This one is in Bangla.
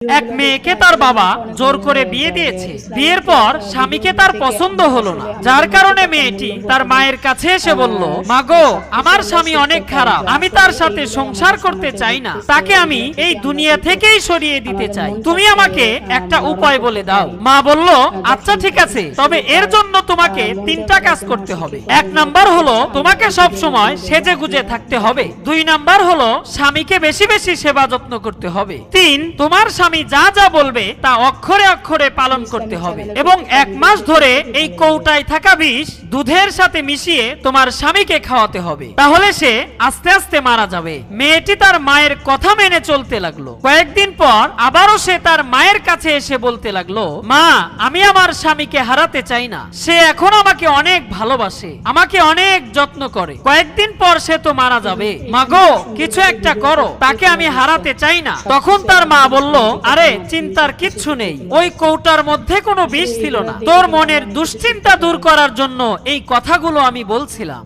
এক মেয়েকে তার বাবা জোর করে বিয়ে দিয়েছে। বিয়ের পর স্বামীকে তার পছন্দ হলো না, যার কারণে মেয়েটি তার মায়ের কাছে এসে বলল, মা গো, আমার স্বামী অনেক খারাপ, আমি তার সাথে সংসার করতে চাই না, তাকে আমি এই দুনিয়া থেকেই সরিয়ে দিতে চাই, তুমি আমাকে একটা উপায় বলে দাও। মা বলল, আচ্ছা ঠিক আছে, তবে এর জন্য তোমাকে 3টা কাজ করতে হবে। 1 নাম্বার হলো তোমাকে সব সময় সেজে গুজে থাকতে হবে। 2 নাম্বার হলো স্বামীকে বেশি বেশি সেবা যত্ন করতে হবে। 3, তোমার স্বামী যা যা বলবে তা অক্ষরে অক্ষরে পালন করতে হবে এবং 1 মাস ধরে এই কৌটায় থাকা বিষ দুধের সাথে মিশিয়ে তোমার স্বামীকে খাওয়াতে হবে, তাহলে সে আস্তে আস্তে মারা যাবে। মেয়েটি তার মায়ের কথা মেনে চলতে লাগলো। কয়েকদিন পর আবারও সে তার মায়ের কাছে এসে বলতে লাগলো, মা, আমি আমার স্বামীকে হারাতে চাই না, সে এখন আমাকে অনেক ভালোবাসে, আমাকে অনেক যত্ন করে, কয়েকদিন পর সে তো মারা যাবে, মা গো, কিছু একটা করো, তাকে আমি হারাতে চাই না। তখন তার মা বলল, আরে চিন্তার কিচ্ছু নেই, ওই কৌটার মধ্যে কোনো বিষ ছিল না, তোর মনের দুশ্চিন্তা দূর করার জন্য এই কথাগুলো আমি বলছিলাম।